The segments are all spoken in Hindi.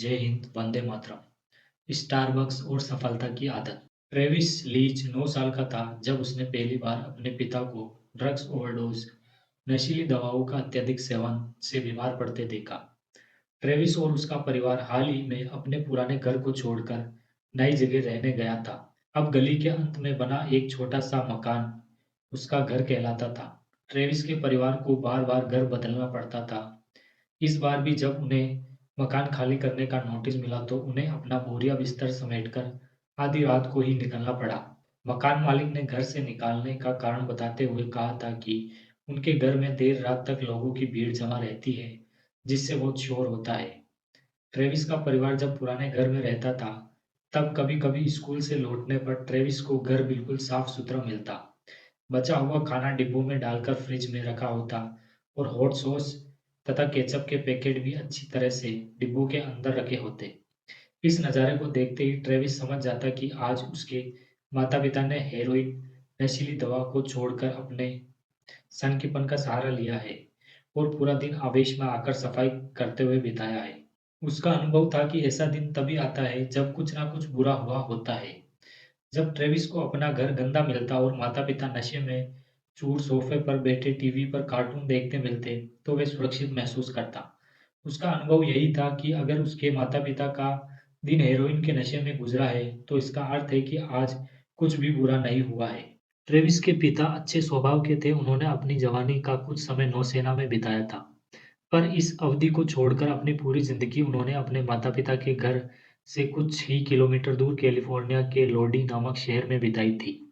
जय हिंद, वंदे मातरम। स्टारबक्स और सफलता की आदत। ट्रेविस लीच 9 साल का था जब उसने पहली बार अपने पिता को ड्रग्स ओवरडोज, नशीली दवाओं का अत्यधिक सेवन से बीमार पड़ते देखा। ट्रेविस और उसका परिवार हाल ही में अपने पुराने घर को छोड़कर नई जगह रहने गया था। अब गली के अंत में बना एक छोटा सा मकान उसका घर कहलाता था। ट्रेविस के परिवार को बार-बार घर बदलना पड़ता था। इस बार भी जब उन्हें मकान खाली करने का नोटिस मिला तो उन्हें अपना बोरिया बिस्तर समेटकर आधी रात को ही निकलना पड़ा। मकान मालिक ने घर से निकालने का कारण बताते हुए कहा था कि उनके घर में देर रात तक लोगों की भीड़ जमा रहती है, जिससे बहुत शोर होता है। ट्रेविस का परिवार जब पुराने घर में रहता था, तब कभी-कभी स्कूल से लौटने पर ट्रेविस को घर बिल्कुल साफ-सुथरा मिलता। बचा हुआ खाना डिब्बों में डालकर फ्रिज में रखा होता और हॉट सॉस तथा केचप के पैकेट भी अच्छी तरह से डिब्बों के अंदर रखे होते। इस नज़ारे को देखते ही ट्रेविस समझ जाता कि आज उसके माता-पिता ने हेरोइन, नशीली दवा को छोड़कर अपने सनकीपन का सहारा लिया है और पूरा दिन आवेश में आकर सफाई करते हुए बिताया है। उसका अनुभव था कि ऐसा दिन तभी आता है जब कुछ ना कुछ बुरा हुआ होता है। जब ट्रेविस को अपना घर गंदा मिलता और माता-पिता नशे में चूर सोफे पर बैठे टीवी पर कार्टून देखते मिलते, तो वह सुरक्षित महसूस करता। उसका अनुभव यही था कि अगर उसके माता-पिता का दिन हेरोइन के नशे में गुजरा है, तो इसका अर्थ है कि आज कुछ भी बुरा नहीं हुआ है। ट्रेविस के पिता अच्छे स्वभाव के थे, उन्होंने अपनी जवानी का कुछ समय नौसेना में बिताया था। पर इस अवधि को छोड़कर अपनी पूरी ज़िंदगी उन्होंने अपने माता-पिता के घर से कुछ ही किलोमीटर दूर कैलिफ़ोर्निया के लोडी नामक शहर में बिताई थी।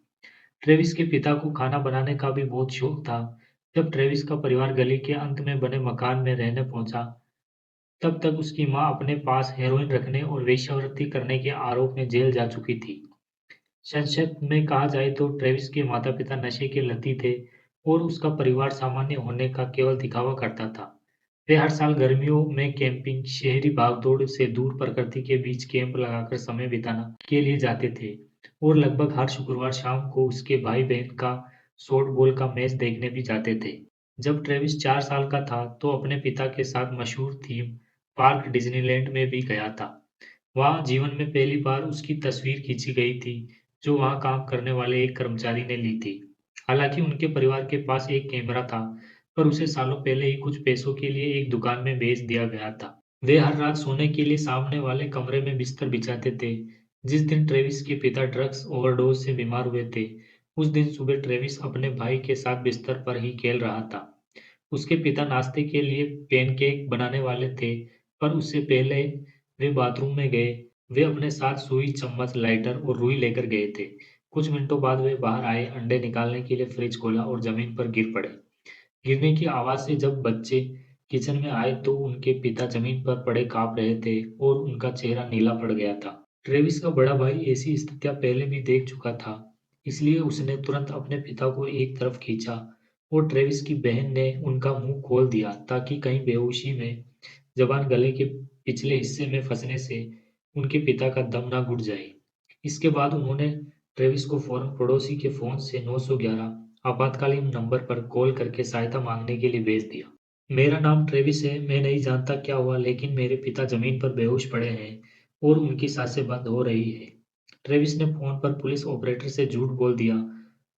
ट्रेविस के पिता को खाना बनाने का भी बहुत शौक था। जब ट्रेविस का परिवार गली के अंत में बने मकान में रहने पहुंचा, तब तक उसकी मां अपने पास हेरोइन रखने और वेश्यावृत्ति करने के आरोप में जेल जा चुकी थी। संक्षेप में कहा जाए तो ट्रेविस के माता-पिता नशे के लती थे और उसका परिवार सामान्य होने का केवल दिखावा करता था। वे हर साल गर्मियों में कैंपिंग, शहरी भागदौड़ से दूर प्रकृति के बीच कैंप लगाकर समय बिताना के लिए जाते थे और लगभग हर शुक्रवार शाम को उसके भाई-बहन का सॉफ्टबॉल का मैच देखने भी जाते थे। जब ट्रेविस 4 साल का था, तो अपने पिता के साथ मशहूर थीम पार्क डिज्नीलैंड में भी गया था। वहाँ जीवन में पहली बार उसकी तस्वीर खींची गई थी, जो वहाँ काम करने वाले एक कर्मचारी ने ली थी। हालाँकि उनके परिवार के पास एक कैमरा था, पर उसे सालों पहले ही कुछ पैसों के लिए एक दुकान में बेच दिया गया था। वे हर रात सोने के लिए सामने वाले कमरे में बिस्तर बिछाते थे। जिस दिन ट्रेविस के पिता ड्रग्स ओवरडोज से बीमार हुए थे, उस दिन सुबह ट्रेविस अपने भाई के साथ बिस्तर पर ही खेल रहा था। उसके पिता नाश्ते के लिए पैनकेक बनाने वाले थे, पर उससे पहले वे बाथरूम में गए। वे अपने साथ सुई, चम्मच, लाइटर और रुई लेकर गए थे। कुछ मिनटों बाद वे बाहर आए, अंडे निकालने के लिए फ्रिज खोला और जमीन पर गिर पड़े। गिरने की आवाज़ से जब बच्चे किचन में आए तो उनके पिता जमीन पर पड़े काँप रहे थे और उनका चेहरा नीला पड़ गया था। ट्रेविस का बड़ा भाई ऐसी स्थितियाँ पहले भी देख चुका था, इसलिए उसने तुरंत अपने पिता को एक तरफ खींचा और ट्रेविस की बहन ने उनका मुँह खोल दिया ताकि कहीं बेहोशी में ज़बान गले के पिछले हिस्से में फँसने से उनके पिता का दम ना घुट जाए। इसके बाद उन्होंने ट्रेविस को फ़ौरन पड़ोसी के फ़ोन से 911 आपातकालीन नंबर पर कॉल करके सहायता माँगने के लिए भेज दिया। मेरा नाम ट्रेविस है, मैं नहीं जानता क्या हुआ लेकिन मेरे पिता ज़मीन पर बेहोश पड़े हैं और उनकी सांसें बंद हो रही हैं। ट्रेविस ने फ़ोन पर पुलिस ऑपरेटर से झूठ बोल दिया।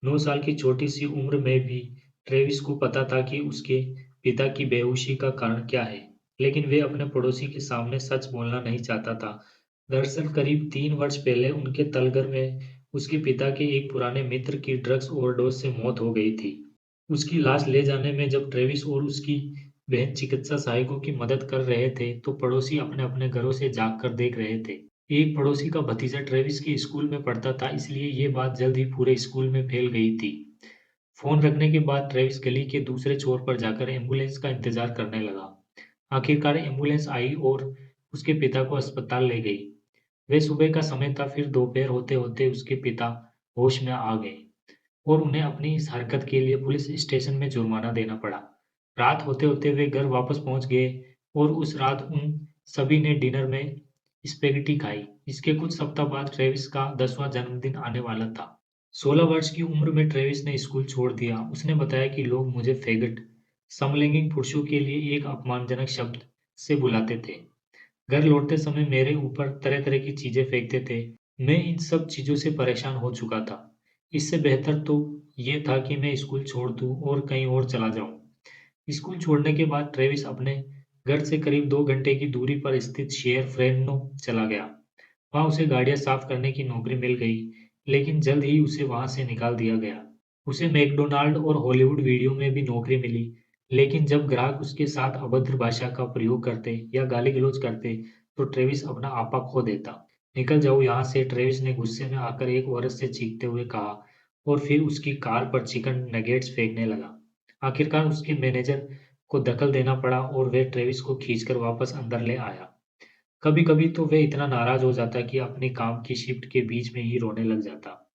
9 साल की छोटी-सी उम्र में भी ट्रेविस को पता था कि उसके पिता की बेहोशी का कारण क्या है, लेकिन वे अपने पड़ोसी के सामने सच बोलना नहीं चाहता था। दरअसल करीब 3 वर्ष पहले उनके तलघर में उसके पिता के एक पुराने मित्र की ड्रग्स ओवरडोज़ से मौत हो गई थी। उसकी लाश ले जाने में जब ट्रेविस और उसकी बहन चिकित्सा सहायकों की मदद कर रहे थे, तो पड़ोसी अपने-अपने घरों से झाँक कर देख रहे थे। एक पड़ोसी का भतीजा ट्रेविस के स्कूल में पढ़ता था, इसलिए ये बात जल्द ही पूरे स्कूल में फैल गई थी। फ़ोन रखने के बाद ट्रेविस गली के दूसरे छोर पर जाकर एम्बुलेंस का इंतज़ार करने लगा। आखिरकार एम्बुलेंस आई और उसके पिता को अस्पताल ले गई। वह सुबह का समय था, फिर दोपहर होते-होते उसके पिता होश में आ गए और उन्हें अपनी इस हरकत के लिए पुलिस स्टेशन में जुर्माना देना पड़ा। रात होते-होते वे घर वापस पहुँच गए और उस रात उन सभी ने डिनर में स्पेगेटी खाई। इसके कुछ सप्ताह बाद ट्रेविस का 10वां जन्मदिन आने वाला था। 16 वर्ष की उम्र में ट्रेविस ने स्कूल छोड़ दिया। उसने बताया कि लोग मुझे फेगट, समलैंगिक पुरुषों के लिए एक अपमानजनक शब्द से बुलाते थे। घर लौटते समय मेरे ऊपर तरह-तरह की चीज़ें फेंकते थे। मैं इन सब चीज़ों से परेशान हो चुका था। इससे बेहतर तो ये था कि मैं स्कूल छोड़ दूँ और कहीं और चला जाऊँ। स्कूल छोड़ने के बाद ट्रेविस अपने घर से करीब 2 घंटे की दूरी पर स्थित शेयर फ्रेनो चला गया। वहाँ उसे गाड़ियाँ साफ करने की नौकरी मिल गई, लेकिन जल्द ही उसे वहाँ से निकाल दिया गया। उसे मैकडॉनल्ड और हॉलीवुड वीडियो में भी नौकरी मिली, लेकिन जब ग्राहक उसके साथ अभद्र भाषा का प्रयोग करते या गाली-गलौज करते, तो ट्रेविस अपना आपा खो देता। निकल जाओ यहाँ से, ट्रेविस ने गुस्से में आकर एक औरत से चीखते हुए कहा और फिर उसकी कार पर चिकन नगेट्स फेंकने लगा। आखिरकार उसके मैनेजर को दखल देना पड़ा और वह ट्रेविस को खींचकर वापस अंदर ले आया। कभी-कभी तो वह इतना नाराज़ हो जाता कि अपने काम की शिफ्ट के बीच में ही रोने लग जाता।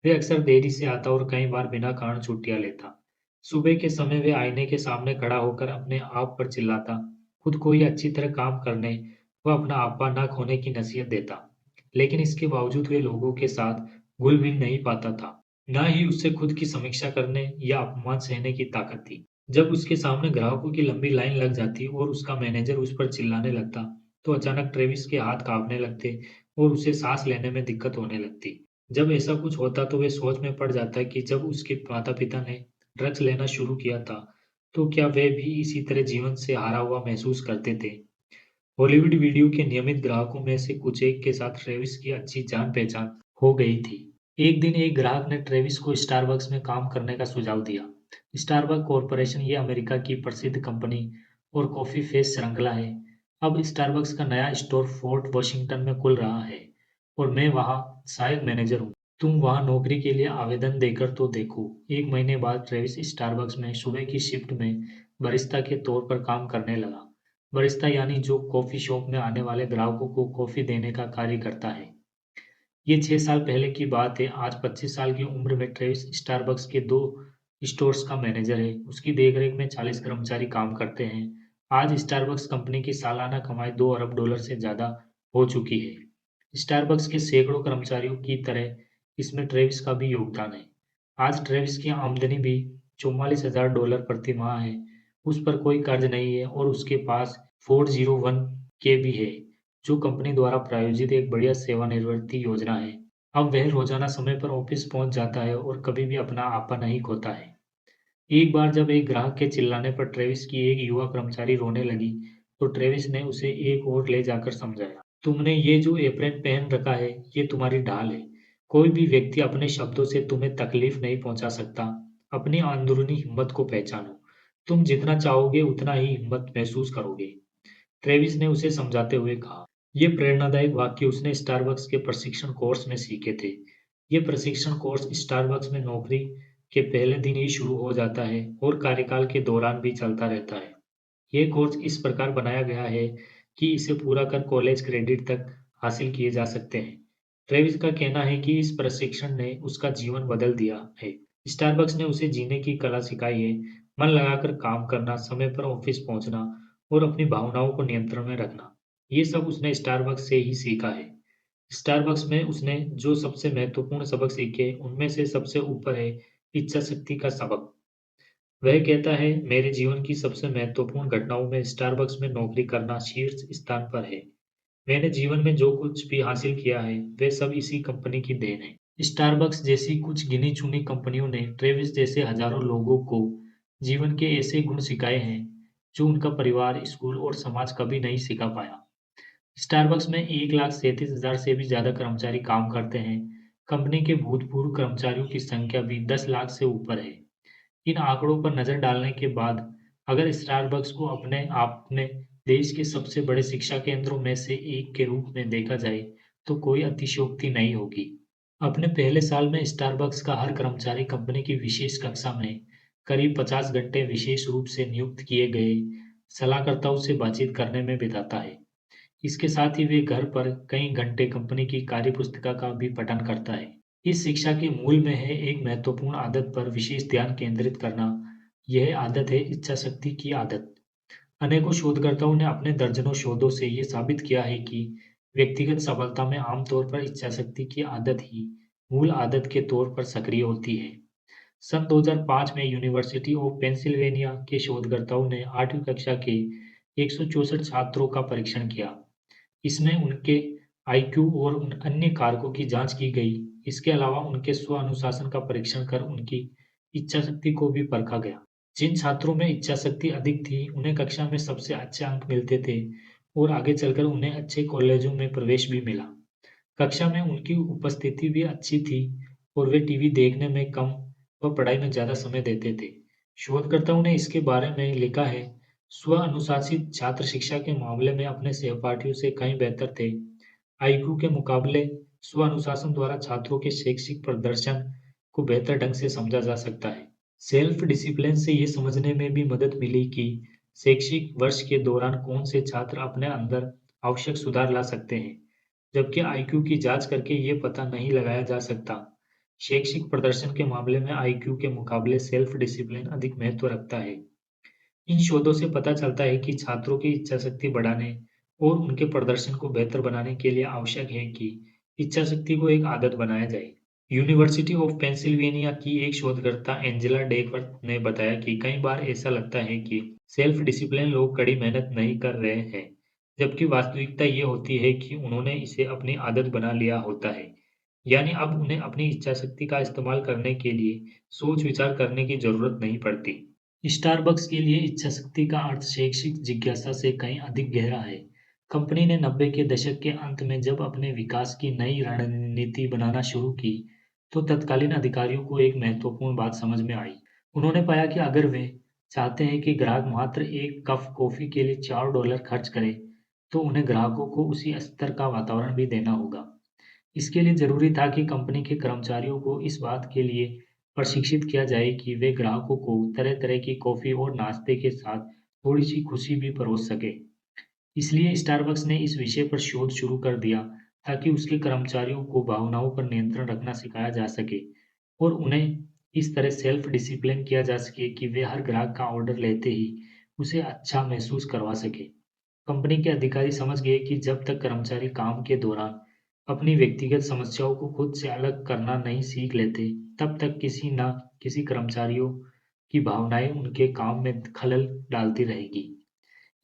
वह अक्सर देरी से आता और कई बार बिना कारण छुट्टियाँ लेता। सुबह के समय वह आईने के सामने खड़ा होकर अपने आप पर चिल्लाता, खुद को ही अच्छी तरह काम करने व अपना आपा न खोने की नसीहत देता। लेकिन इसके बावजूद वह लोगों के साथ घुल-मिल नहीं पाता था। न ही उससे खुद की समीक्षा करने या अपमान सहने की ताकत थी। जब उसके सामने ग्राहकों की लंबी लाइन लग जाती और उसका मैनेजर उस पर चिल्लाने लगता, तो अचानक ट्रेविस के हाथ काँपने लगते और उसे सांस लेने में दिक्कत होने लगती। जब ऐसा कुछ होता तो वह सोच में पड़ जाता कि जब उसके माता-पिता ने ड्रग्स लेना शुरू किया था, तो क्या वे भी इसी तरह जीवन से हारा हुआ महसूस करते थे? हॉलीवुड वीडियो के नियमित ग्राहकों में से कुछ एक के साथ ट्रेविस की अच्छी जान-पहचान हो गई थी। एक दिन एक ग्राहक ने ट्रेविस को स्टारबक्स में काम करने का सुझाव दिया। स्टारबक्स कॉर्पोरेशन ये अमेरिका की प्रसिद्ध कंपनी और कॉफ़ी फेस श्रृंखला है। अब स्टारबक्स का नया स्टोर फोर्ट वॉशिंगटन में खुल रहा है और मैं वहाँ सहायक मैनेजर हूँ। तुम वहाँ नौकरी के लिए आवेदन देकर तो देखो। 1 महीने बाद ट्रेविस स्टारबक्स में सुबह की शिफ्ट में बरिस्ता के तौर पर काम करने लगा। बरिस्ता यानी जो कॉफ़ी शॉप में आने वाले ग्राहकों को कॉफ़ी देने का कार्य करता है। ये 6 साल पहले की बात है। आज 25 साल की उम्र में ट्रेविस स्टारबक्स के 2 स्टोर्स का मैनेजर है। उसकी देखरेख में 40 कर्मचारी काम करते हैं। आज स्टारबक्स कंपनी की सालाना कमाई 2 अरब डॉलर से ज़्यादा हो चुकी है। स्टारबक्स के सैकड़ों कर्मचारियों की तरह इसमें ट्रेविस का भी योगदान है। आज ट्रेविस की आमदनी भी $44,000 प्रति माह है। उस पर कोई कर्ज नहीं है और उसके पास 401 के भी है, जो कंपनी द्वारा प्रायोजित एक बढ़िया सेवानिवृत्ति योजना है। अब वह रोजाना समय पर ऑफिस पहुंच जाता है और कभी भी अपना आपा नहीं खोता है। एक बार जब एक ग्राहक के चिल्लाने पर ट्रेविस की एक युवा कर्मचारी रोने लगी, तो ट्रेविस ने उसे एक ओर ले जाकर समझाया, तुमने ये जो एप्रन पहन रखा है, ये तुम्हारी ढाल है। कोई भी व्यक्ति अपने शब्दों से तुम्हें तकलीफ नहीं पहुंचा सकता। अपनी अंदरूनी हिम्मत को पहचानो। तुम जितना चाहोगे उतना ही हिम्मत महसूस करोगे। ट्रेविस ने उसे समझाते हुए कहा। ये प्रेरणादायक वाक्य उसने स्टारबक्स के प्रशिक्षण कोर्स में सीखे थे। ये प्रशिक्षण कोर्स स्टारबक्स में नौकरी के पहले दिन ही शुरू हो जाता है और कार्यकाल के दौरान भी चलता रहता है। ये कोर्स इस प्रकार बनाया गया है कि इसे पूरा कर कॉलेज क्रेडिट तक हासिल किए जा सकते हैं। ट्रेविस का कहना है कि इस प्रशिक्षण ने उसका जीवन बदल दिया है। स्टारबक्स ने उसे जीने की कला सिखाई है, मन लगाकर काम करना, समय पर ऑफिस पहुंचना और अपनी भावनाओं को नियंत्रण में रखना। ये सब उसने स्टारबक्स से ही सीखा है। स्टारबक्स में उसने जो सबसे महत्वपूर्ण सबक सीखे, उनमें से सबसे ऊपर है इच्छा शक्ति का सबक। वह कहता है, मेरे जीवन की सबसे महत्वपूर्ण घटनाओं में स्टारबक्स में नौकरी करना शीर्ष स्थान पर है। मैंने जीवन में जो कुछ भी हासिल किया है, वह सब इसी कंपनी की देन है। स्टारबक्स जैसी कुछ गिनी-चुनी कंपनियों ने ट्रेविस जैसे हजारों लोगों को जीवन के ऐसे गुण सिखाए हैं, जो उनका परिवार, स्कूल और समाज कभी नहीं सिखा पाया। स्टारबक्स में 1,37,000 से भी ज़्यादा कर्मचारी काम करते हैं। कंपनी के भूतपूर्व कर्मचारियों की संख्या भी 10 लाख से ऊपर है। इन आंकड़ों पर नज़र डालने के बाद अगर स्टारबक्स को अपने आप में देश के सबसे बड़े शिक्षा केंद्रों में से एक के रूप में देखा जाए, तो कोई अतिशयोक्ति नहीं होगी। अपने पहले साल में स्टारबक्स का हर कर्मचारी कंपनी की विशेष कक्षा में करीब 50 घंटे विशेष रूप से नियुक्त किए गए सलाहकर्ताओं से बातचीत करने में बिताता है। इसके साथ ही वे घर पर कई घंटे कंपनी की कार्यपुस्तिका का भी पठन करता है। इस शिक्षा के मूल में है एक महत्वपूर्ण आदत पर विशेष ध्यान केंद्रित करना। यह आदत है इच्छा शक्ति की आदत। अनेकों शोधकर्ताओं ने अपने दर्जनों शोधों से ये साबित किया है कि व्यक्तिगत सफलता में आमतौर पर इच्छा शक्ति की आदत ही मूल आदत के तौर पर सक्रिय होती है। सन 2005 में यूनिवर्सिटी ऑफ पेंसिल्वेनिया के शोधकर्ताओं ने 8वीं कक्षा के 164 छात्रों का परीक्षण किया। इसमें उनके आईक्यू और उन अन्य कारकों की जांच की गई। इसके अलावा उनके स्व अनुशासन का परीक्षण कर उनकी इच्छा शक्ति को भी परखा गया। जिन छात्रों में इच्छा शक्ति अधिक थी, उन्हें कक्षा में सबसे अच्छे अंक मिलते थे और आगे चलकर उन्हें अच्छे कॉलेजों में प्रवेश भी मिला। कक्षा में उनकी उपस्थिति भी अच्छी थी और वे टीवी देखने में कम व पढ़ाई में ज़्यादा समय देते थे। शोधकर्ताओं ने इसके बारे में लिखा है, स्व अनुशासित छात्र शिक्षा के मामले में अपने सहपाठियों से कहीं बेहतर थे। आईक्यू के मुकाबले स्व अनुशासन द्वारा छात्रों के शैक्षिक प्रदर्शन को बेहतर ढंग से समझा जा सकता है। सेल्फ डिसिप्लिन से ये समझने में भी मदद मिली कि शैक्षिक वर्ष के दौरान कौन से छात्र अपने अंदर आवश्यक सुधार ला सकते हैं, जबकि आईक्यू की जांच करके ये पता नहीं लगाया जा सकता। शैक्षिक प्रदर्शन के मामले में आईक्यू के मुकाबले सेल्फ डिसिप्लिन अधिक महत्व रखता है। इन शोधों से पता चलता है कि छात्रों की इच्छा शक्ति बढ़ाने और उनके प्रदर्शन को बेहतर बनाने के लिए आवश्यक है कि इच्छा शक्ति को एक आदत बनाया जाए। यूनिवर्सिटी ऑफ पेंसिल्वेनिया की एक शोधकर्ता एंजेला डेकवर्थ ने बताया कि कई बार ऐसा लगता है कि सेल्फ डिसिप्लिन लोग कड़ी मेहनत नहीं कर रहे हैं, जबकि वास्तविकता ये होती है कि उन्होंने इसे अपनी आदत बना लिया होता है। यानी अब उन्हें अपनी इच्छा शक्ति का इस्तेमाल करने के लिए सोच विचार करने की जरूरत नहीं पड़ती। स्टारबक्स के लिए इच्छाशक्ति का अर्थ शैक्षिक जिज्ञासा से कहीं अधिक गहरा है। कंपनी ने 90 के दशक के अंत में जब अपने विकास की नई रणनीति बनाना शुरू की, तो तत्कालीन अधिकारियों को एक महत्वपूर्ण बात समझ में आई। उन्होंने पाया कि अगर वे चाहते हैं कि ग्राहक मात्र एक कप कॉफी के लिए $4 खर्च करें, तो उन्हें ग्राहकों को उसी स्तर का वातावरण भी देना होगा। इसके लिए ज़रूरी था कि कंपनी के कर्मचारियों को इस बात के लिए प्रशिक्षित किया जाए कि वे ग्राहकों को तरह-तरह की कॉफ़ी और नाश्ते के साथ थोड़ी-सी खुशी भी परोस सकें। इसलिए स्टारबक्स ने इस विषय पर शोध शुरू कर दिया, ताकि उसके कर्मचारियों को भावनाओं पर नियंत्रण रखना सिखाया जा सके और उन्हें इस तरह सेल्फ डिसिप्लिन किया जा सके कि वे हर ग्राहक का ऑर्डर लेते ही उसे अच्छा महसूस करवा सकें। कंपनी के अधिकारी समझ गए कि जब तक कर्मचारी काम के दौरान अपनी व्यक्तिगत समस्याओं को खुद से अलग करना नहीं सीख लेते, तब तक किसी न किसी कर्मचारियों की भावनाएं उनके काम में खलल डालती रहेगी।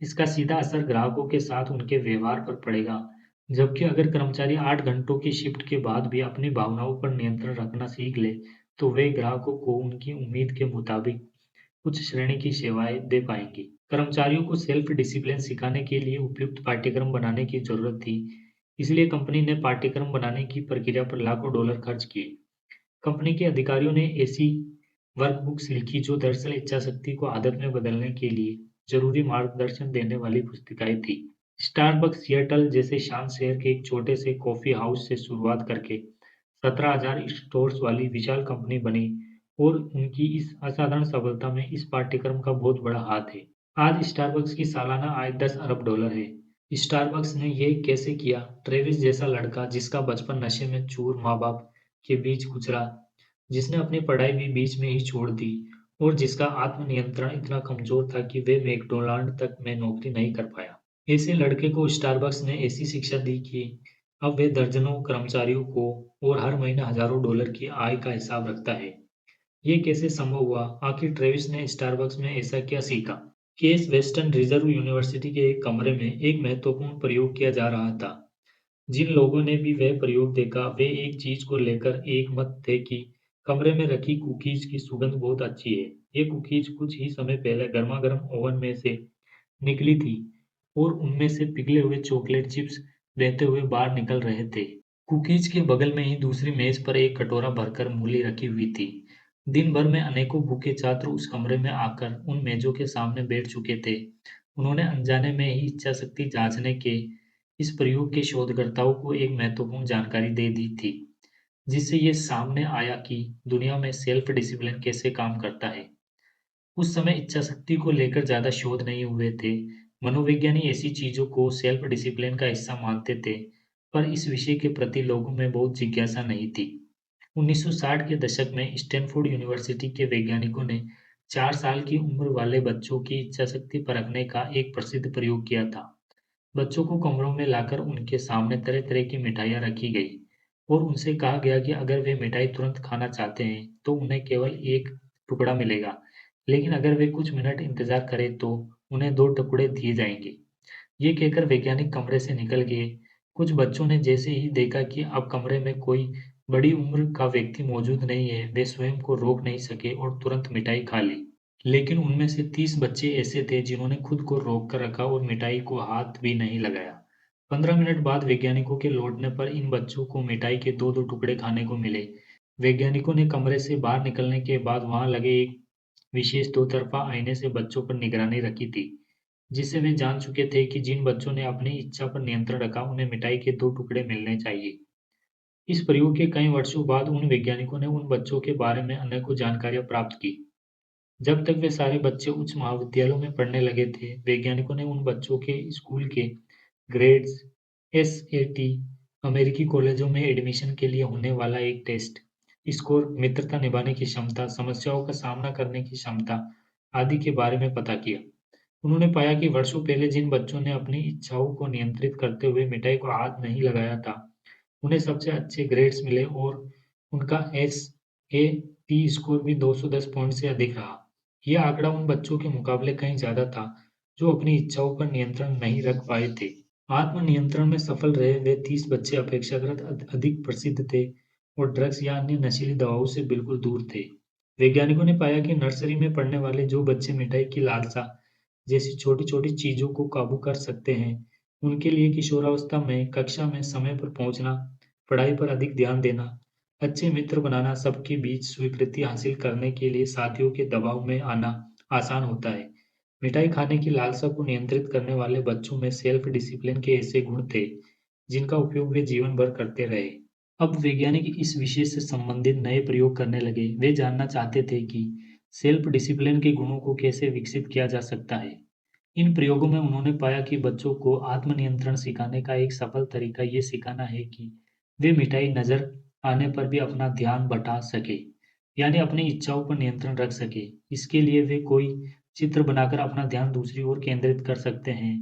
इसका सीधा असर ग्राहकों के साथ उनके व्यवहार पर पड़ेगा। जबकि अगर कर्मचारी 8 घंटों की शिफ्ट के बाद भी अपनी भावनाओं पर नियंत्रण रखना सीख ले, तो वे ग्राहकों को उनकी उम्मीद के मुताबिक उच्च श्रेणी की सेवाएं दे पाएंगे। कर्मचारियों को सेल्फ डिसिप्लिन सिखाने के लिए उपयुक्त पाठ्यक्रम बनाने की जरूरत थी, इसलिए कंपनी ने पाठ्यक्रम बनाने की प्रक्रिया पर लाखों डॉलर खर्च किए। कंपनी के अधिकारियों ने ऐसी वर्कबुक्स लिखी जो दरअसल इच्छाशक्ति को आदत में बदलने के लिए जरूरी मार्गदर्शन देने वाली पुस्तिकाएं थी। स्टारबक्स सिएटल जैसे शांत शहर के एक छोटे से कॉफी हाउस से शुरुआत करके 17,000 स्टोर्स वाली विशाल कंपनी बनी और उनकी इस असाधारण सफलता में इस पाठ्यक्रम का बहुत बड़ा हाथ है। आज स्टारबक्स की सालाना आय $10 अरब है। स्टारबक्स ने ये कैसे किया? ट्रेविस जैसा लड़का जिसका बचपन नशे में चूर माँ-बाप के बीच गुजरा, जिसने अपनी पढ़ाई भी बीच में ही छोड़ दी और जिसका आत्म-नियंत्रण इतना कमज़ोर था कि वे मैकडॉनल्ड तक में नौकरी नहीं कर पाया। ऐसे लड़के को स्टारबक्स ने ऐसी शिक्षा दी कि अब वे दर्जनों कर्मचारियों को और हर महीने हज़ारों डॉलर की आय का हिसाब रखता है। ये कैसे संभव हुआ? आखिर ट्रेविस ने स्टारबक्स में ऐसा क्या सीखा? केस वेस्टर्न रिजर्व यूनिवर्सिटी के एक कमरे में एक महत्वपूर्ण प्रयोग किया जा रहा था। जिन लोगों ने भी वह प्रयोग देखा, वे एक चीज को लेकर एक मत थे कि कमरे में रखी कुकीज की सुगंध बहुत अच्छी है। ये कुकीज कुछ ही समय पहले गर्मा-गर्म ओवन में से निकली थी और उनमें से पिघले हुए चॉकलेट चिप्स बहते हुए बाहर निकल रहे थे। कुकीज के बगल में ही दूसरी मेज पर एक कटोरा भरकर मूली रखी हुई थी। दिन भर में अनेकों भूखे छात्र उस कमरे में आकर उन मेजों के सामने बैठ चुके थे। उन्होंने अनजाने में ही इच्छाशक्ति जांचने के इस प्रयोग के शोधकर्ताओं को एक महत्वपूर्ण जानकारी दे दी थी, जिससे ये सामने आया कि दुनिया में सेल्फ डिसिप्लिन कैसे काम करता है। उस समय इच्छाशक्ति को लेकर ज़्यादा शोध नहीं हुए थे। मनोविज्ञानी ऐसी चीज़ों को सेल्फ डिसिप्लिन का हिस्सा मानते थे, पर इस विषय के प्रति लोगों में बहुत जिज्ञासा नहीं थी। 1960 के दशक में स्टैनफोर्ड यूनिवर्सिटी के वैज्ञानिकों ने 4 साल की उम्र वाले बच्चों की इच्छाशक्ति परखने का एक प्रसिद्ध प्रयोग किया था। बच्चों को कमरों में लाकर उनके सामने तरह-तरह की मिठाइयाँ रखी गई और उनसे कहा गया कि अगर वे मिठाई तुरंत खाना चाहते हैं, तो उन्हें केवल 1 टुकड़ा मिलेगा, लेकिन अगर वे कुछ मिनट इंतज़ार करें तो उन्हें 2 टुकड़े दिए जाएँगे। ये कहकर वैज्ञानिक कमरे से निकल गए। कुछ बच्चों ने जैसे ही देखा कि अब कमरे में कोई बड़ी उम्र का व्यक्ति मौजूद नहीं है, वे स्वयं को रोक नहीं सके और तुरंत मिठाई खा ली। लेकिन उनमें से 30 बच्चे ऐसे थे जिन्होंने खुद को रोक कर रखा और मिठाई को हाथ भी नहीं लगाया। 15 मिनट बाद वैज्ञानिकों के लौटने पर इन बच्चों को मिठाई के दो-दो टुकड़े खाने को मिले। वैज्ञानिकों ने कमरे से बाहर निकलने के बाद वहां लगे एक विशेष दो-तरफ़ा आईने से बच्चों पर निगरानी रखी थी, जिससे वे जान चुके थे कि जिन बच्चों ने अपनी इच्छा पर नियंत्रण रखा, उन्हें मिठाई के 2 टुकड़े मिलने चाहिए। इस प्रयोग के कई वर्षों बाद उन वैज्ञानिकों ने उन बच्चों के बारे में अनेकों जानकारियाँ प्राप्त की। जब तक वे सारे बच्चे उच्च महाविद्यालयों में पढ़ने लगे थे, वैज्ञानिकों ने उन बच्चों के स्कूल के ग्रेड्स, एसएटी, अमेरिकी कॉलेजों में एडमिशन के लिए होने वाला एक टेस्ट, स्कोर, मित्रता निभाने की क्षमता, समस्याओं का सामना करने की क्षमता आदि के बारे में पता किया। उन्होंने पाया कि वर्षों पहले जिन बच्चों ने अपनी इच्छाओं को नियंत्रित करते हुए मिठाई को हाथ नहीं लगाया था, उन्हें सबसे अच्छे ग्रेड्स मिले और उनका एसएटी स्कोर भी 210 पॉइंट से अधिक रहा। यह आंकड़ा उन बच्चों के मुकाबले कहीं ज़्यादा था, जो अपनी इच्छाओं पर नियंत्रण नहीं रख पाए थे। आत्म-नियंत्रण में सफल रहे वे 30 बच्चे अपेक्षाकृत अधिक प्रसिद्ध थे और ड्रग्स या अन्य नशीली दवाओं से बिल्कुल दूर थे। वैज्ञानिकों ने पाया कि नर्सरी में पढ़ने वाले जो बच्चे मिठाई की लालसा जैसी छोटी-छोटी चीज़ों को काबू कर सकते हैं, उनके लिए किशोरावस्था में कक्षा में समय पर पहुँचना, पढ़ाई पर अधिक ध्यान देना, अच्छे मित्र बनाना, सबके बीच स्वीकृति हासिल करने के लिए साथियों के दबाव में आना आसान होता है। मिठाई खाने की लालसा को नियंत्रित करने वाले बच्चों में सेल्फ डिसिप्लिन के ऐसे गुण थे, जिनका उपयोग वे जीवन भर करते रहे। अब वैज्ञानिक इस विषय से संबंधित नए प्रयोग करने लगे। वे जानना चाहते थे कि सेल्फ डिसिप्लिन के गुणों को कैसे विकसित किया जा सकता है। इन प्रयोगों में उन्होंने पाया कि बच्चों को आत्म-नियंत्रण सिखाने का एक सफल तरीका ये सिखाना है कि वे मिठाई नज़र आने पर भी अपना ध्यान बँटा सकें, यानी अपनी इच्छाओं पर नियंत्रण रख सकें। इसके लिए वे कोई चित्र बनाकर अपना ध्यान दूसरी ओर केंद्रित कर सकते हैं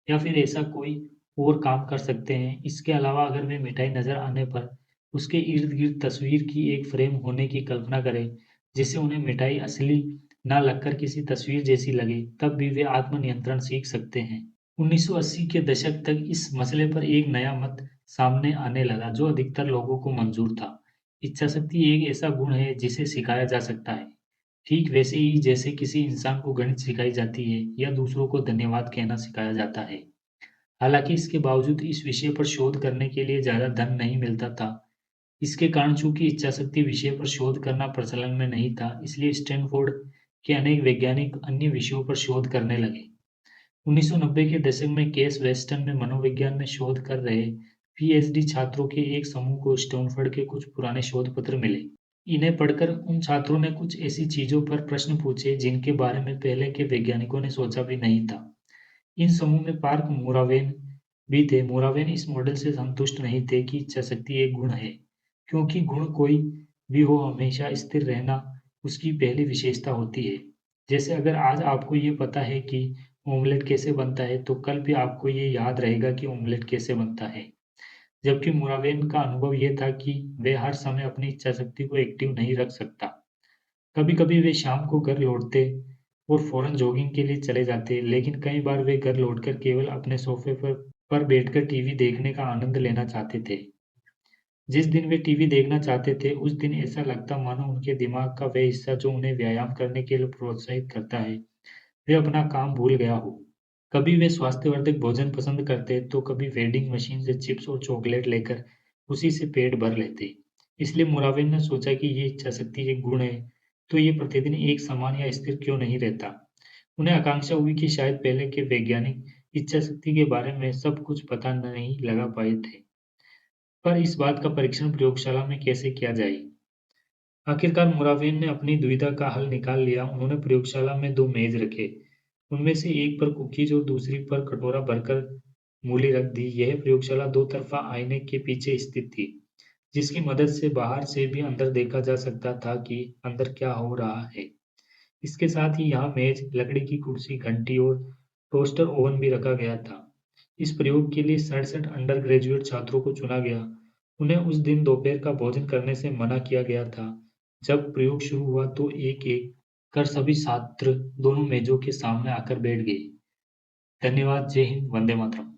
या फिर ऐसा कोई और काम कर सकते हैं। इसके अलावा अगर वे मिठाई नज़र आने पर उसके इर्द-गिर्द तस्वीर की एक फ्रेम होने की कल्पना करें, जिससे उन्हें मिठाई असली ना लगकर किसी तस्वीर जैसी लगे, तब भी वे आत्म-नियंत्रण सीख सकते हैं। 1980 के दशक तक इस मसले पर एक नया मत सामने आने लगा, जो अधिकतर लोगों को मंजूर था। इच्छाशक्ति एक ऐसा गुण है जिसे सिखाया जा सकता है, ठीक वैसे ही जैसे किसी इंसान को गणित सिखाई जाती है या दूसरों को धन्यवाद कहना सिखाया जाता है। हालाँकि इसके बावजूद इस विषय पर शोध करने के लिए ज़्यादा धन नहीं मिलता था। इसके कारण चूँकि इच्छाशक्ति विषय पर शोध करना प्रचलन में नहीं था, इसलिए स्टैनफोर्ड के अनेक वैज्ञानिक अन्य विषयों पर शोध करने लगे। 1990 के दशक में केस वेस्टन में मनोविज्ञान में शोध कर रहे पीएचडी छात्रों के एक समूह को स्टैनफोर्ड के कुछ पुराने शोध पत्र मिले। इन्हें पढ़कर उन छात्रों ने कुछ ऐसी चीजों पर प्रश्न पूछे जिनके बारे में पहले के वैज्ञानिकों ने सोचा भी नहीं था। इन समूह में पार्क मोरावेन भी थे। मोरावेन इस मॉडल से संतुष्ट नहीं थे कि इच्छाशक्ति एक गुण है, क्योंकि गुण कोई भी हो हमेशा स्थिर रहना उसकी पहली विशेषता होती है। जैसे अगर आज आपको ये पता है कि ऑमलेट कैसे बनता है, तो कल भी आपको ये याद रहेगा कि ऑमलेट कैसे बनता है। जबकि मोरावेन का अनुभव ये था कि वे हर समय अपनी इच्छाशक्ति को एक्टिव नहीं रख सकता। कभी-कभी वे शाम को घर लौटते और फौरन जॉगिंग के लिए चले जाते, लेकिन कई बार वे घर लौटकर केवल अपने सोफे पर बैठकर टीवी देखने का आनंद लेना चाहते थे। जिस दिन वे टीवी देखना चाहते थे, उस दिन ऐसा लगता मानो उनके दिमाग का वह हिस्सा जो उन्हें व्यायाम करने के लिए प्रोत्साहित करता है, वे अपना काम भूल गया हो। कभी वे स्वास्थ्यवर्धक भोजन पसंद करते, तो कभी वेंडिंग मशीन से चिप्स और चॉकलेट लेकर उसी से पेट भर लेते। इसलिए मोरावेन ने सोचा कि ये इच्छाशक्ति एक गुण है, तो ये प्रतिदिन एक समान या स्थिर क्यों नहीं रहता। उन्हें आकांक्षा हुई कि शायद पहले के वैज्ञानिक इच्छाशक्ति के बारे में सब कुछ पता नहीं लगा पाए थे, पर इस बात का परीक्षण प्रयोगशाला में कैसे किया जाए। आखिरकार मोरावेन ने अपनी दुविधा का हल निकाल लिया। उन्होंने प्रयोगशाला में 2 मेज रखे। उनमें से एक पर कुकीज़ और दूसरी पर कटोरा भरकर मूली रख दी। यह प्रयोगशाला दो तरफ़ा आईने के पीछे स्थित थी, जिसकी मदद से बाहर से भी अंदर देखा जा सकता था कि अंदर क्या हो रहा है। इसके साथ ही यहाँ मेज, लकड़ी की कुर्सी, घंटी और टोस्टर ओवन भी रखा गया था। इस प्रयोग के लिए 67 अंडर ग्रेजुएट छात्रों को चुना गया। उन्हें उस दिन दोपहर का भोजन करने से मना किया गया था। जब प्रयोग शुरू हुआ तो एक-एक कर सभी छात्र दोनों मेजों के सामने आकर बैठ गए। धन्यवाद। जय हिंद, वंदे मातरम।